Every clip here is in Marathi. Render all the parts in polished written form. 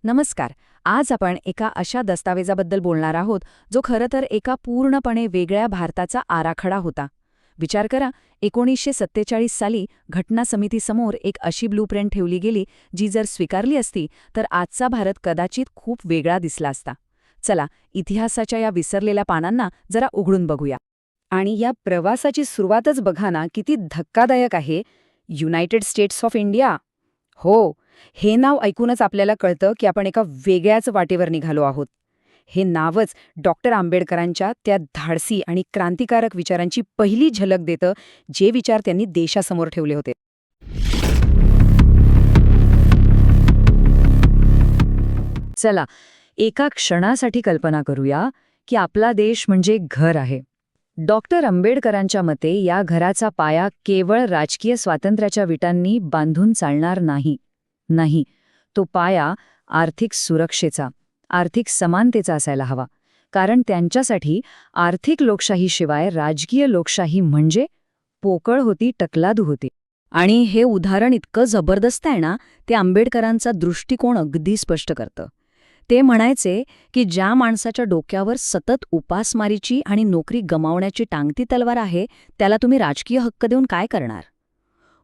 नमस्कार. आज आपण एका अशा दस्तावेजाबद्दल बोलणार आहोत जो खरं तर एका पूर्णपणे वेगळ्या भारताचा आराखडा होता. विचार करा, 1947 साली घटना समितीसमोर एक अशी ब्लूप्रिंट ठेवली गेली जी जर स्वीकारली असती तर आजचा भारत कदाचित खूप वेगळा दिसला असता. चला, इतिहासाच्या या विसरलेल्या पानांना जरा उघडून बघूया. आणि या प्रवासाची सुरुवातच बघा ना, किती धक्कादायक आहे. United states of India. हो, हे नाव ऐकूनच आपल्याला कळतं की आपण एका वेगळ्याच वाटेवर निघालो आहोत. हे नावच डॉक्टर आंबेडकरांच्या त्या धाडसी आणि क्रांतिकारक विचारांची पहिली झलक देतं, जे विचार त्यांनी देशासमोर ठेवले होते. चला, एका क्षणासाठी कल्पना करूया की आपला देश म्हणजे घर आहे. डॉक्टर आंबेडकरांच्या मते या घराचा पाया केवळ राजकीय स्वातंत्र्याच्या विटांनी बांधून चालणार नाही. नाही, तो पाया आर्थिक सुरक्षेचा, आर्थिक समानतेचा असायला हवा. कारण त्यांच्यासाठी आर्थिक लोकशाहीशिवाय राजकीय लोकशाही म्हणजे पोकळ होती, टकलादू होती. आणि हे उदाहरण इतकं जबरदस्त आहे ना, ते आंबेडकरांचा दृष्टिकोन अगदी स्पष्ट करतं. ते म्हणायचे की ज्या माणसाच्या डोक्यावर सतत उपासमारीची आणि नोकरी गमावण्याची टांगती तलवार आहे, त्याला तुम्ही राजकीय हक्क देऊन काय करणार?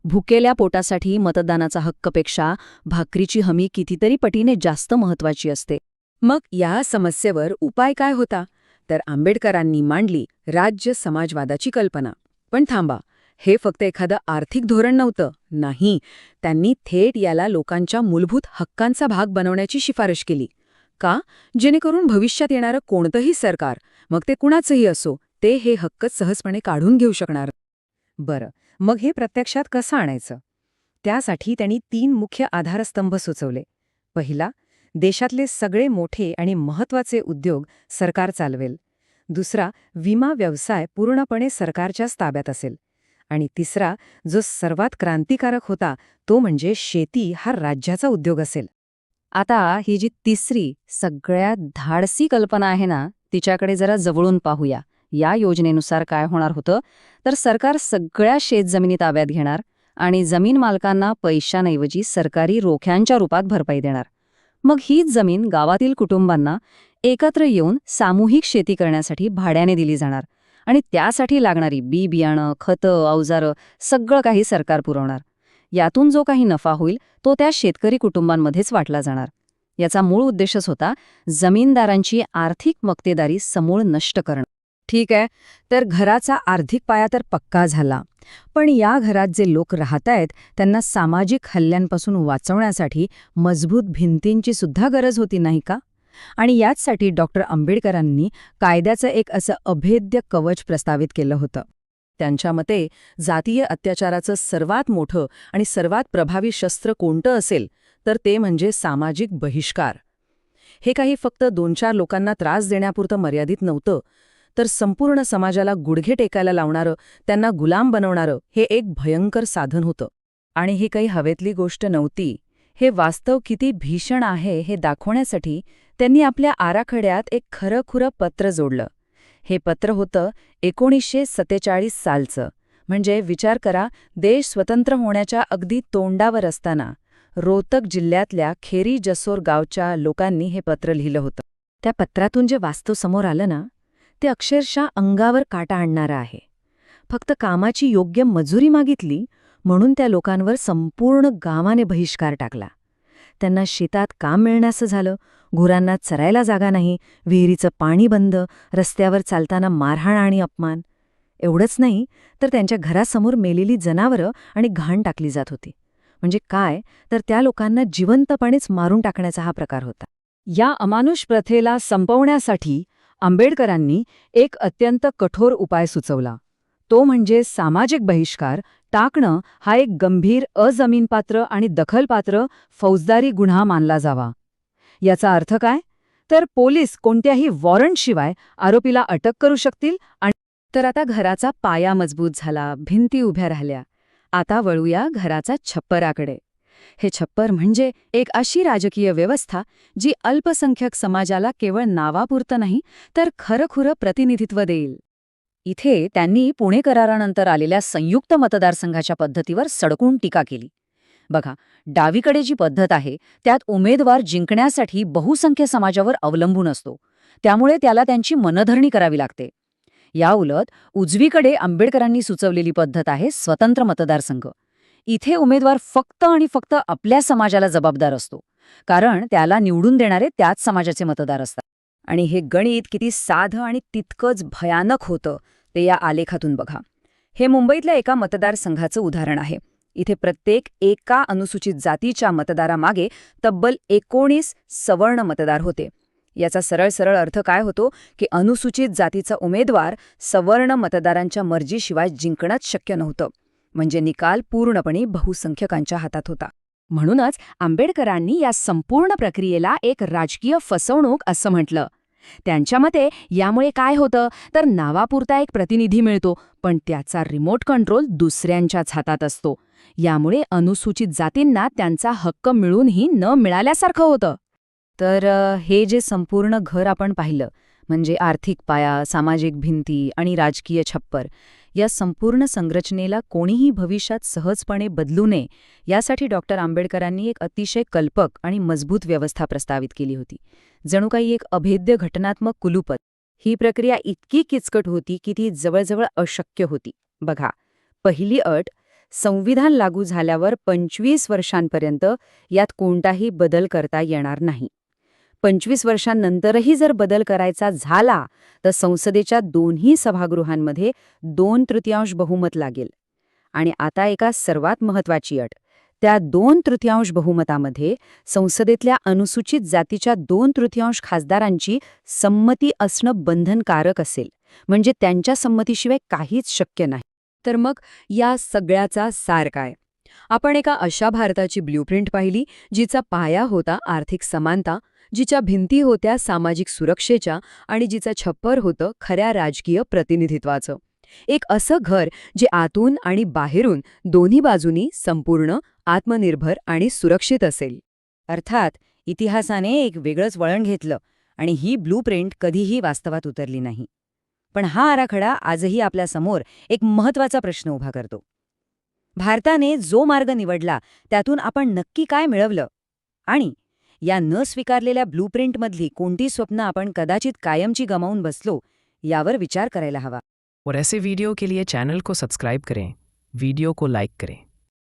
भुकेल्या पोटासाठी मतदानाचा हक्कपेक्षा भाकरीची हमी कितीतरी पटीने जास्त महत्वाची असते. मग या समस्येवर उपाय काय होता? तर आंबेडकरांनी मांडली राज्य समाजवादाची कल्पना. पण थांबा, हे फक्त एखादं आर्थिक धोरण नव्हतं. नाही, त्यांनी थेट याला लोकांच्या मूलभूत हक्कांचा भाग बनवण्याची शिफारस केली. का? जेणेकरून भविष्यात येणारं कोणतंही सरकार, मग ते कुणाचंही असो, ते हे हक्क सहजपणे काढून घेऊ शकणार. बरं, मग हे प्रत्यक्षात कसं आणायचं? त्यासाठी त्यांनी 3 मुख्य आधारस्तंभ सुचवले. पहिला, देशातले सगळे मोठे आणि महत्त्वाचे उद्योग सरकार चालवेल. दुसरा, विमा व्यवसाय पूर्णपणे सरकारच्याच ताब्यात असेल. आणि तिसरा, जो सर्वात क्रांतिकारक होता, तो म्हणजे शेती हा राज्याचा उद्योग असेल. आता ही जी तिसरी सगळ्यात धाडसी कल्पना आहे ना, तिच्याकडे जरा जवळून पाहूया. या योजनेनुसार काय होणार होतं, तर सरकार सगळ्या शेतजमिनी ताब्यात घेणार आणि जमीन मालकांना पैशांऐवजी सरकारी रोख्यांच्या रूपात भरपाई देणार. मग हीच जमीन गावातील कुटुंबांना एकत्र येऊन सामूहिक शेती करण्यासाठी भाड्याने दिली जाणार आणि त्यासाठी लागणारी बियाणं, खतं, अवजारं सगळं काही सरकार पुरवणार. यातून जो काही नफा होईल तो त्या शेतकरी कुटुंबांमध्येच वाटला जाणार. याचा मूळ उद्देशच होता जमीनदारांची आर्थिक मक्तेदारी समूळ नष्ट करणं. ठीक आहे, तर घराचा आर्थिक पाया तर पक्का झाला. पण या घरात जे लोक राहतायत त्यांना सामाजिक हल्ल्यांपासून वाचवण्यासाठी मजबूत भिंतींची सुद्धा गरज होती, नाही का? आणि याचसाठी डॉक्टर आंबेडकरांनी कायद्याचं एक असं अभेद्य कवच प्रस्तावित केलं होतं. त्यांच्या मते जातीय अत्याचाराचं सर्वात मोठं आणि सर्वात प्रभावी शस्त्र कोणतं असेल तर ते म्हणजे सामाजिक बहिष्कार. हे काही फक्त 2-4 लोकांना त्रास देण्यापुरतं मर्यादित नव्हतं, तर संपूर्ण समाजाला गुडघे टेकायला लावणारं, त्यांना गुलाम बनवणारं हे एक भयंकर साधन होतं. आणि ही काही हवेतली गोष्ट नव्हती. हे वास्तव किती भीषण आहे हे दाखवण्यासाठी त्यांनी आपल्या आराखड्यात एक खरंखुरं पत्र जोडलं. हे पत्र होतं 1947 सालचं. म्हणजे विचार करा, देश स्वतंत्र होण्याच्या अगदी तोंडावर असताना रोहतक जिल्ह्यातल्या खेरी जसोर गावच्या लोकांनी हे पत्र लिहिलं होतं. त्या पत्रातून जे वास्तव समोर आलं ना, ते अक्षरशः अंगावर काटा आणणारं आहे. फक्त कामाची योग्य मजुरी मागितली म्हणून त्या लोकांवर संपूर्ण गावाने बहिष्कार टाकला. त्यांना शेतात काम मिळण्याचं झालं, गुरांना चरायला जागा नाही, विहिरीचं पाणी बंद, रस्त्यावर चालताना मारहाण आणि अपमान. एवढंच नाही, तर त्यांच्या घरासमोर मेलेली जनावरं आणि घाण टाकली जात होती. म्हणजे काय, तर त्या लोकांना जिवंतपणेच मारून टाकण्याचा हा प्रकार होता. या अमानुष प्रथेला संपवण्यासाठी आंबेडकरांनी एक अत्यंत कठोर उपाय सुचवला. तो म्हणजे सामाजिक बहिष्कार टाकणं हा एक गंभीर अजमीनपात्र आणि दखलपात्र फौजदारी गुन्हा मानला जावा. याचा अर्थ काय? तर पोलीस कोणत्याही वॉरंटशिवाय आरोपीला अटक करू शकतील. आणि तर आता घराचा पाया मजबूत झाला, भिंती उभ्या राहिल्या. आता वळूया घराचा छप्पराकडे. हे छप्पर म्हणजे एक अशी राजकीय व्यवस्था जी अल्पसंख्याक समाजाला केवळ नावापुरतं नाही तर खरंखुरं प्रतिनिधित्व देईल. इथे त्यांनी पुणे करारानंतर आलेल्या संयुक्त मतदारसंघाच्या पद्धतीवर सडकून टीका केली. बघा, डावीकडे जी पद्धत आहे त्यात उमेदवार जिंकण्यासाठी बहुसंख्य समाजावर अवलंबून असतो, त्यामुळे त्याला त्यांची मनधरणी करावी लागते. याउलट उजवीकडे आंबेडकरांनी सुचवलेली पद्धत आहे स्वतंत्र मतदारसंघ. इथे उमेदवार फक्त आणि फक्त आपल्या समाजाला जबाबदार असतो, कारण त्याला निवडून देणारे त्याच समाजाचे मतदार असतात. आणि हे गणित किती साधं आणि तितकंच भयानक होतं ते या आलेखातून बघा. हे मुंबईतल्या एका मतदारसंघाचं उदाहरण आहे. इथे प्रत्येक एका अनुसूचित जातीच्या मतदारामागे तब्बल 19 सवर्ण मतदार होते. याचा सरळ सरळ अर्थ काय होतो की अनुसूचित जातीचा उमेदवार सवर्ण मतदारांच्या मर्जीशिवाय जिंकणंच शक्य नव्हतं. म्हणजे निकाल पूर्णपणे बहुसंख्यकांच्या हातात होता. म्हणूनच आंबेडकरांनी या संपूर्ण प्रक्रियेला एक राजकीय फसवणूक असं म्हटलं. त्यांच्या मते यामुळे काय होतं तर नावापुरता एक प्रतिनिधी मिळतो, पण त्याचा रिमोट कंट्रोल दुसऱ्यांच्याच हातात असतो. यामुळे अनुसूचित जातींना त्यांचा हक्क मिळूनही न मिळाल्यासारखं होतं. तर हे जे संपूर्ण घर आपण पाहिलं, म्हणजे आर्थिक पाया, सामाजिक भिंती आणि राजकीय छप्पर, या संपूर्ण संरचनेला कोणीही भविष्यात सहजपणे बदलू नये यासाठी डॉक्टर आंबेडकरांनी एक अतिशय कल्पक आणि मजबूत व्यवस्था प्रस्तावित केली होती. जणू काही एक अभेद्य घटनात्मक कुलूपच. ही प्रक्रिया इतकी किचकट होती की ती जवळजवळ अशक्य होती. बघा, पहिली अट, संविधान लागू झाल्यावर 25 वर्षांपर्यंत यात कोणताही बदल करता येणार नाही. 25 वर्षांनंतरही जर बदल करायचा झाला तर संसदेच्या दोन्ही सभागृहांमध्ये 2/3 बहुमत लागेल. आणि आता एका सर्वात महत्त्वाची अट, त्या 2/3 बहुमतामध्ये संसदेतल्या अनुसूचित जातीच्या 2/3 खासदारांची संमती असणं बंधनकारक असेल. म्हणजे त्यांच्या संमतीशिवाय काहीच शक्य नाही. तर मग या सगळ्याचा सार काय? आपण एका अशा भारताची ब्ल्यूप्रिंट पाहिली जिचा पाया होता आर्थिक समानता, जिच्या भिंती होत्या सामाजिक सुरक्षेच्या आणि जिचं छप्पर होतं खऱ्या राजकीय प्रतिनिधित्वाचं. एक असं घर जे आतून आणि बाहेरून दोन्ही बाजूनी संपूर्ण, आत्मनिर्भर आणि सुरक्षित असेल. अर्थात इतिहासाने एक वेगळंच वळण घेतलं आणि ही ब्लूप्रिंट कधीही वास्तवात उतरली नाही. पण हा आराखडा आजही आपल्यासमोर एक महत्त्वाचा प्रश्न उभा करतो. भारताने जो मार्ग निवडला त्यातून आपण नक्की काय मिळवलं? आणि या न स्वीकारलेल्या ब्लूप्रिंटमधली कोणती स्वप्न आपण कदाचित कायमची गमावून बसलो यावर विचार करायला हवा. और ऐसे वीडियो के लिए चैनल को सब्सक्राइब करें, वीडियो को लाइक करें.